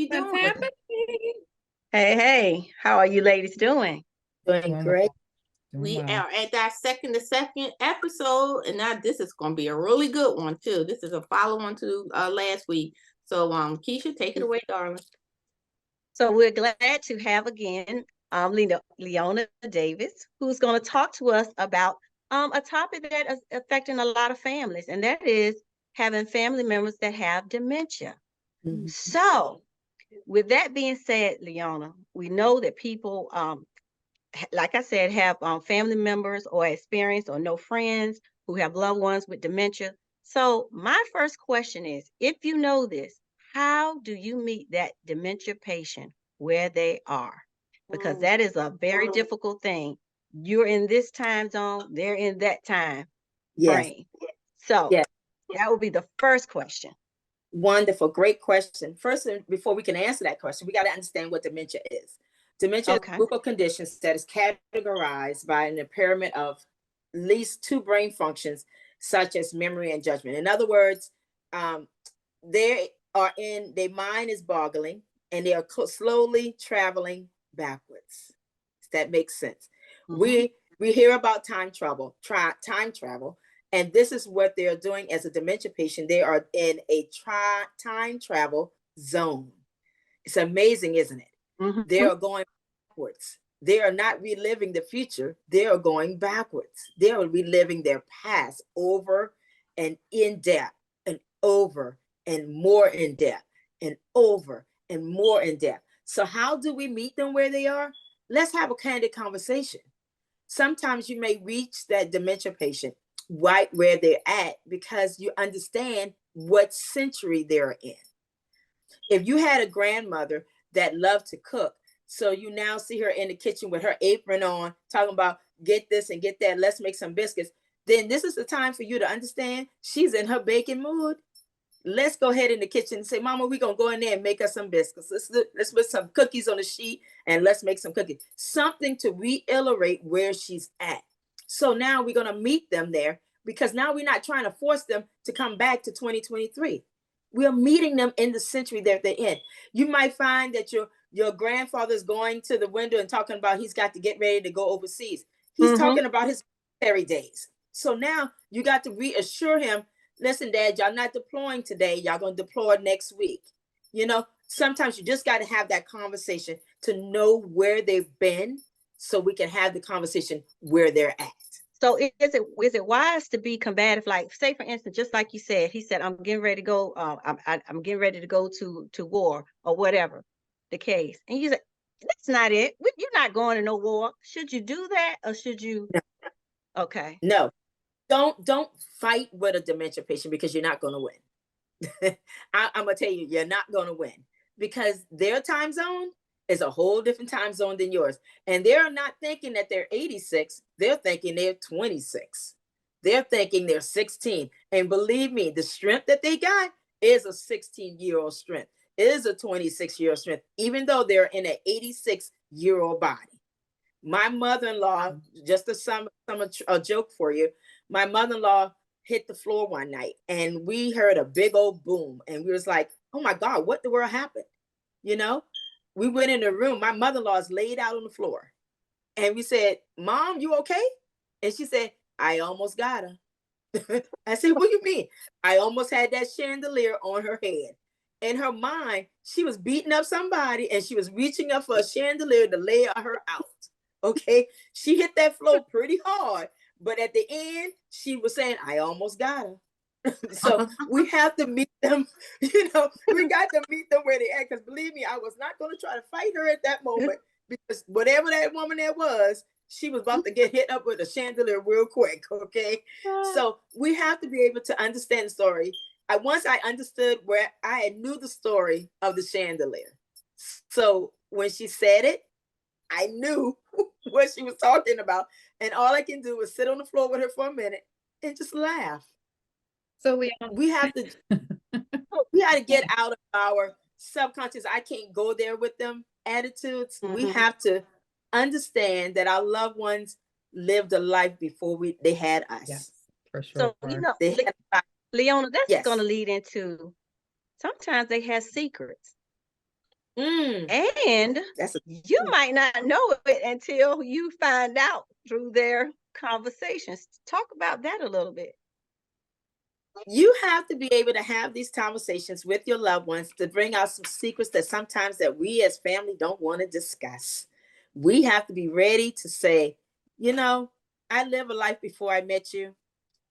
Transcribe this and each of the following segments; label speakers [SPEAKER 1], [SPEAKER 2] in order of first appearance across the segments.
[SPEAKER 1] you
[SPEAKER 2] What's
[SPEAKER 1] doing?
[SPEAKER 2] happening?
[SPEAKER 3] Hey, how are you ladies doing?
[SPEAKER 1] Doing great.
[SPEAKER 2] Doing
[SPEAKER 1] We
[SPEAKER 2] well.
[SPEAKER 1] are at our second episode, and now this is going to be a really good one too. This is a follow-on to last week. So, Keisha, take it away, darling.
[SPEAKER 3] So we're glad to have again Leone Davis, who's going to talk to us about a topic that is affecting a lot of families, and that is having family members that have dementia.
[SPEAKER 1] Mhm.
[SPEAKER 3] So, with that being said, Leona, we know that people, like I said, have family members or experience or know friends who have loved ones with dementia. So, my first question is, if you know this, how do you meet that dementia patient where they are? Because that is a very difficult thing. You're in this time zone, they're in that time
[SPEAKER 1] Yes,
[SPEAKER 3] frame. So,
[SPEAKER 1] yes.
[SPEAKER 3] that would be the first question.
[SPEAKER 1] Wonderful. Great question. First, before we can answer that question, we got to understand what dementia is. Dementia is a
[SPEAKER 3] Okay.
[SPEAKER 1] group of conditions that is categorized by an impairment of at least two brain functions, such as memory and judgment. In other words, they are in, their mind is boggling and they are slowly traveling backwards. Does that make sense?
[SPEAKER 3] Mhm.
[SPEAKER 1] We hear about time travel, and this is what they're doing as a dementia patient. They are in a time travel zone. It's amazing, isn't it?
[SPEAKER 3] Mhm.
[SPEAKER 1] They are going backwards. They are not reliving the future. They are going backwards. They are reliving their past over and in depth and over and more in depth and over and more in depth. So how do we meet them where they are? Let's have a candid conversation. Sometimes you may reach that dementia patient right where they're at because you understand what century they're in. If you had a grandmother that loved to cook, so you now see her in the kitchen with her apron on, talking about get this and get that, let's make some biscuits, then this is the time for you to understand she's in her baking mood. Let's go ahead in the kitchen and say, Mama, we're going to go in there and make us some biscuits. Let's put some cookies on the sheet and let's make some cookies. Something to reiterate where she's at. So now we're going to meet them there because now we're not trying to force them to come back to 2023. We are meeting them in the century that they're in. You might find that your grandfather's going to the window and talking about he's got to get ready to go overseas. He's talking about his military days. So now you got to reassure him, listen, Dad, y'all not deploying today. Y'all going to deploy next week. You know, sometimes you just got to have that conversation to know where they've been so we can have the conversation where they're at.
[SPEAKER 3] So is it wise to be combative? Like, say for instance, just like you said, he said, "I'm getting ready to go. I'm getting ready to go to war or whatever the case." And you said, "That's not it. You're not going to no war. Should you do that or should you?"
[SPEAKER 1] No.
[SPEAKER 3] Okay.
[SPEAKER 1] No, don't fight with a dementia patient because you're not going to win. I'm gonna tell you, you're not gonna win because their time zone is a whole different time zone than yours. And they're not thinking that they're 86, they're thinking they're 26. They're thinking they're 16. And believe me, the strength that they got is a 16-year-old strength, is a 26-year-old strength, even though they're in an 86-year-old body. My mother-in-law, just a joke for you, my mother-in-law hit the floor one night and we heard a big old boom and we was like, oh my God, what the world happened? You know, we went in the room. My mother-in-law is laid out on the floor and we said, Mom, you okay? And she said, I almost got her. I said, what do you mean? I almost had that chandelier on her head. In her mind, she was beating up somebody and she was reaching up for a chandelier to lay her out. Okay. She hit that floor pretty hard. But at the end, she was saying, I almost got her. So we have to meet them, we got to meet them where they at. Because believe me, I was not going to try to fight her at that moment because whatever that woman there was, she was about to get hit up with a chandelier real quick. Okay. So we have to be able to understand the story. Once I understood where I knew the story of the chandelier. So when she said it, I knew what she was talking about. And all I can do is sit on the floor with her for a minute and just laugh.
[SPEAKER 2] So
[SPEAKER 1] we have to get out of our subconscious, I can't go there with them attitudes. We have to understand that our loved ones lived a life before they had us.
[SPEAKER 2] Yes, for sure.
[SPEAKER 3] So
[SPEAKER 1] They
[SPEAKER 3] Leona, that's
[SPEAKER 1] Yes.
[SPEAKER 3] going to lead into sometimes they have secrets. And
[SPEAKER 1] That's a
[SPEAKER 3] you might not know it until you find out through their conversations. Talk about that a little bit.
[SPEAKER 1] You have to be able to have these conversations with your loved ones to bring out some secrets that sometimes that we as family don't want to discuss. We have to be ready to say, you know, I lived a life before I met you,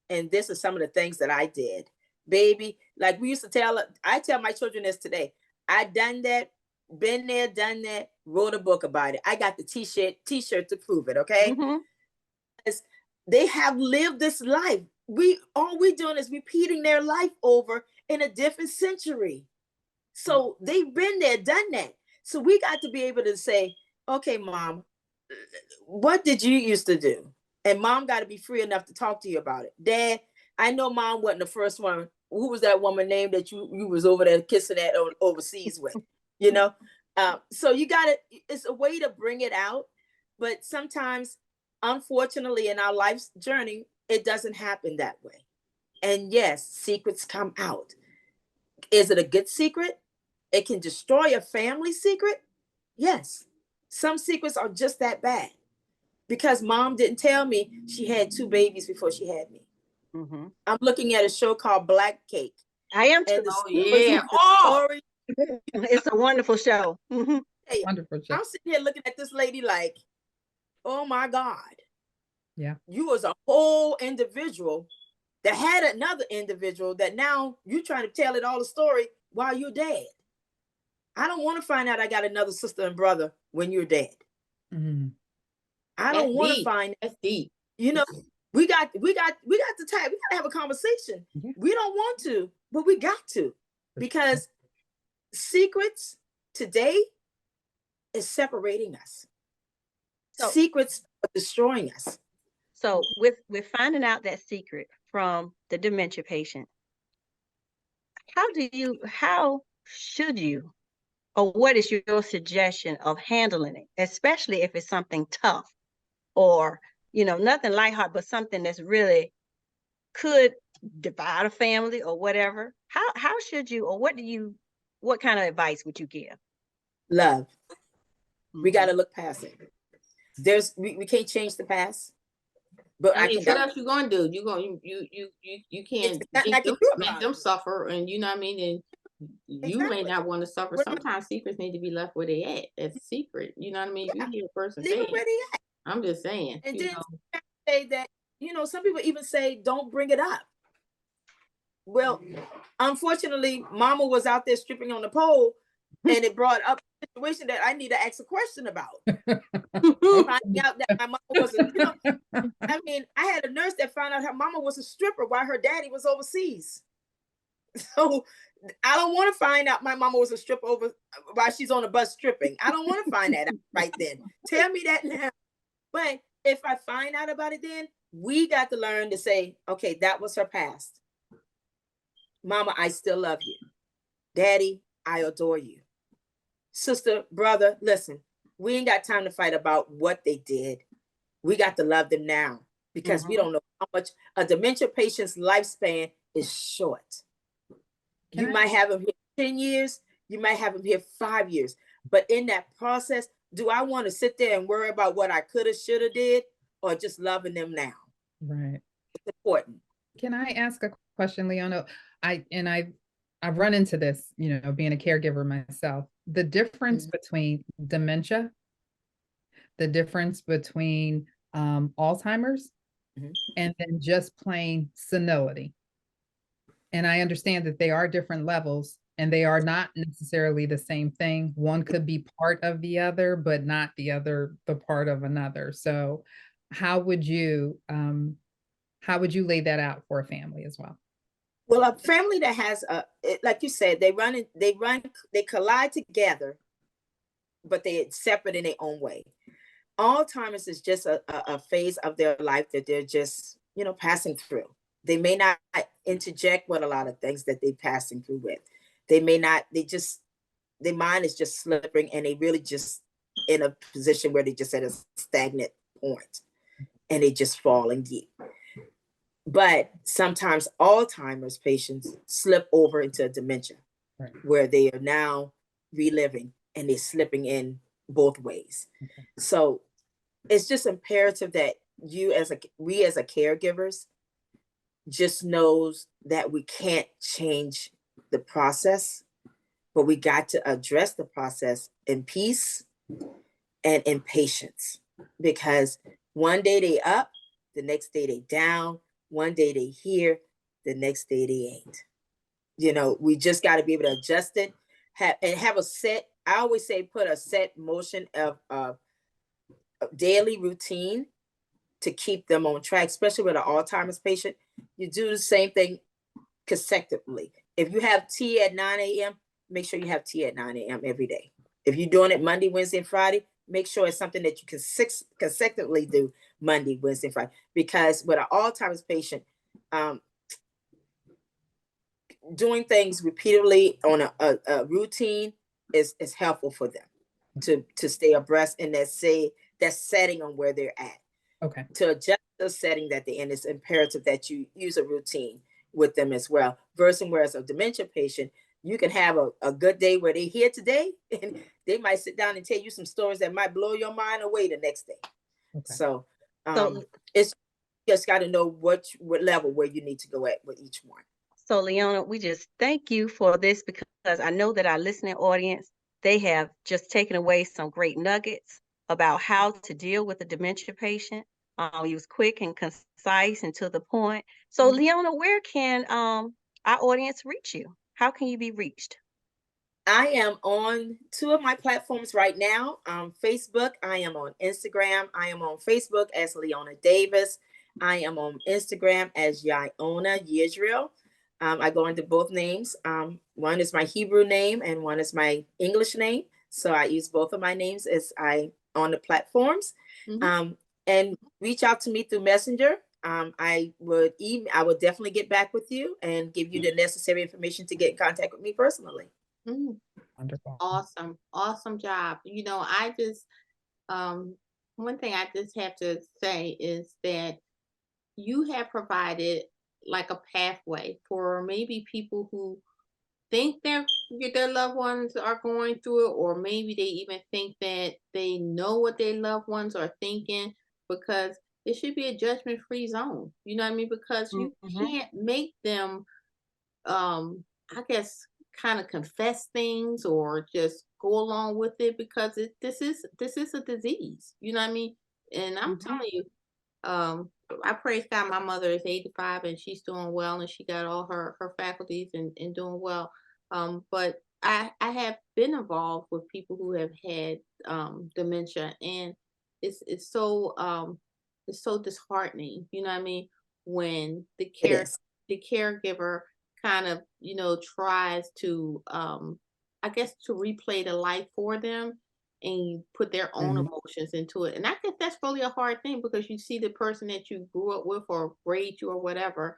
[SPEAKER 1] and this is some of the things that I did. Baby, like we used to I tell my children this today. I done that, been there, done that, wrote a book about it. I got the t-shirt to prove it, okay?
[SPEAKER 3] Mm-hmm.
[SPEAKER 1] They have lived this life. All we doing is repeating their life over in a different century. So they've been there, done that. So we got to be able to say, okay, mom, what did you used to do? And mom got to be free enough to talk to you about it. Dad, I know mom wasn't the first one. Who was that woman name that you was over there kissing at overseas with? You know? So you got to, it's a way to bring it out. But sometimes, unfortunately, in our life's journey, it doesn't happen that way. And yes, secrets come out. Is it a good secret? It can destroy a family secret. Yes. Some secrets are just that bad because mom didn't tell me she had 2 babies before she had me.
[SPEAKER 3] Mm-hmm.
[SPEAKER 1] I'm looking at a show called Black Cake.
[SPEAKER 3] I am too.
[SPEAKER 1] And
[SPEAKER 4] Oh, yeah.
[SPEAKER 1] the story,
[SPEAKER 3] It's a wonderful show. Mm-hmm.
[SPEAKER 1] hey,
[SPEAKER 2] Wonderful show.
[SPEAKER 1] I'm sitting here looking at this lady like, oh my God.
[SPEAKER 2] Yeah.
[SPEAKER 1] You was a whole individual that had another individual that now you trying to tell it all the story while you're dead. I don't want to find out I got another sister and brother when you're dead.
[SPEAKER 2] Mm-hmm.
[SPEAKER 1] I don't want to find,
[SPEAKER 4] that's deep.
[SPEAKER 1] you know, we got the time. We got to have a conversation.
[SPEAKER 2] Yeah.
[SPEAKER 1] We don't want to, but we got to, because secrets today is separating us.
[SPEAKER 3] So,
[SPEAKER 1] secrets are destroying us.
[SPEAKER 3] So with finding out that secret from the dementia patient, how should you, or what is your suggestion of handling it, especially if it's something tough or, nothing lighthearted, but something that's really could divide a family or whatever? How should you, or what kind of advice would you give?
[SPEAKER 1] Love. We
[SPEAKER 3] Mhm.
[SPEAKER 1] got to look past it. We can't change the past. But
[SPEAKER 4] I mean, what else you gonna do? You can't make them suffer, and you know what I mean. And you may not want to suffer. Sometimes secrets need to be left where they at. That's a secret. You know what I mean?
[SPEAKER 1] Yeah.
[SPEAKER 4] If you hear a person
[SPEAKER 1] Leave
[SPEAKER 4] say
[SPEAKER 1] it where they at.
[SPEAKER 4] I'm just saying.
[SPEAKER 1] And then say that, some people even say don't bring it up. Well, unfortunately, mama was out there stripping on the pole, and it brought up a situation that I need to ask a question about. Finding out that my mama was I mean, I had a nurse that found out her mama was a stripper while her daddy was overseas. So I don't want to find out my mama was a stripper while she's on a bus stripping. I don't want to find that out right then. Tell me that now. But if I find out about it then, we got to learn to say, okay, that was her past. Mama, I still love you. Daddy, I adore you. Sister, brother, listen, we ain't got time to fight about what they did. We got to love them now, because we don't know how much a dementia patient's lifespan is short. You might have them here 10 years, you might have them here 5 years. But in that process, do I want to sit there and worry about what I could have, should have did, or just loving them now?
[SPEAKER 2] Right.
[SPEAKER 1] It's important.
[SPEAKER 2] Can I ask a question, Leone? I've run into this, being a caregiver myself. The difference between dementia, the difference between Alzheimer's, and then just plain senility. And I understand that they are different levels and they are not necessarily the same thing. One could be part of the other, but not the part of another. So how would you lay that out for a family as well?
[SPEAKER 1] Well, a family that has like you said, they collide together, but they're separate in their own way. Alzheimer's is just a phase of their life that they're just, passing through. They may not interject with a lot of things that they're passing through with. Their mind is just slipping, and they really just in a position where they just at a stagnant point, and they just falling deep. But sometimes Alzheimer's patients slip over into dementia, right, where they are now reliving and they're slipping in both ways.
[SPEAKER 2] Okay.
[SPEAKER 1] So it's just imperative that we as a caregivers just knows that we can't change the process, but we got to address the process in peace and in patience, because one day they up, the next day they down, one day they here, the next day they ain't. You know, we just got to be able to adjust it, have a set. I always say put a set motion of daily routine to keep them on track, especially with an Alzheimer's patient. You do the same thing consecutively. If you have tea at 9 a.m., make sure you have tea at 9 a.m. every day. If you're doing it Monday, Wednesday, and Friday, make sure it's something that you can consecutively do Monday, Wednesday, and Friday. Because with an Alzheimer's patient, doing things repeatedly on a routine is helpful for them to stay abreast in that setting on where they're at.
[SPEAKER 2] Okay.
[SPEAKER 1] To adjust the setting that they're in, it's imperative that you use a routine with them as well. Versus whereas a dementia patient, you can have a good day where they're here today, and they might sit down and tell you some stories that might blow your mind away the next day. Okay. So it's just got to know what level where you need to go at with each one.
[SPEAKER 3] So Leone, we just thank you for this, because I know that our listening audience, they have just taken away some great nuggets about how to deal with a dementia patient. You was quick and concise and to the point. So Leone, where can our audience reach you? How can you be reached?
[SPEAKER 1] I am on 2 of my platforms right now. Facebook, I am on Instagram. I am on Facebook as Leone Davis. I am on Instagram as Leone Yisrael. I go into both names. One is my Hebrew name and one is my English name. So I use both of my names as I on the platforms. And reach out to me through Messenger. I would definitely get back with you and give you the necessary information to get in contact with me personally.
[SPEAKER 2] Wonderful.
[SPEAKER 4] Awesome job. You know, I just one thing I just have to say is that you have provided like a pathway for maybe people who think their loved ones are going through it, or maybe they even think that they know what their loved ones are thinking, because it should be a judgment-free zone. You know what I mean? Because you can't make them I guess kind of confess things or just go along with it, because this is a disease. You know what I mean? And I'm telling you, I praise God, my mother is 85 and she's doing well, and she got all her faculties and doing well. But I have been involved with people who have had dementia, and it's so disheartening. You know what I mean? When the caregiver kind of, you know, tries to I guess to replay the life for them and put their own emotions into it. And I guess that's really a hard thing, because you see the person that you grew up with or raised you or whatever,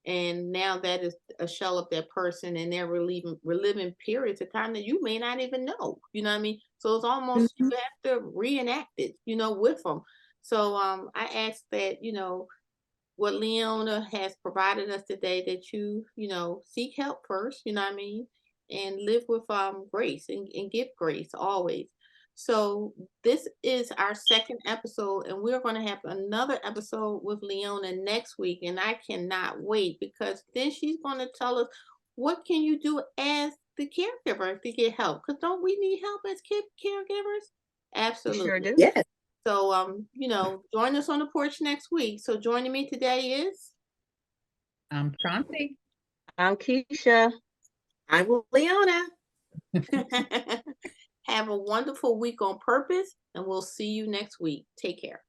[SPEAKER 4] and now that is a shell of that person, and they're reliving periods of time that you may not even know. You know what I mean? So it's almost you have to reenact it, you know, with them. So I ask that, you know, what Leone has provided us today, that you know, seek help first, you know what I mean, and live with grace and give grace always. So this is our second episode, and we're going to have another episode with Leone next week, and I cannot wait, because then she's going to tell us what can you do as the caregiver to get help, because don't we need help as caregivers? Absolutely.
[SPEAKER 3] Sure do.
[SPEAKER 1] Yes.
[SPEAKER 4] So, you know, join us on the porch next week. So joining me today is?
[SPEAKER 2] I'm Chauncey.
[SPEAKER 3] I'm Keisha.
[SPEAKER 1] I'm Leone.
[SPEAKER 4] Have a wonderful week on purpose, and we'll see you next week. Take care.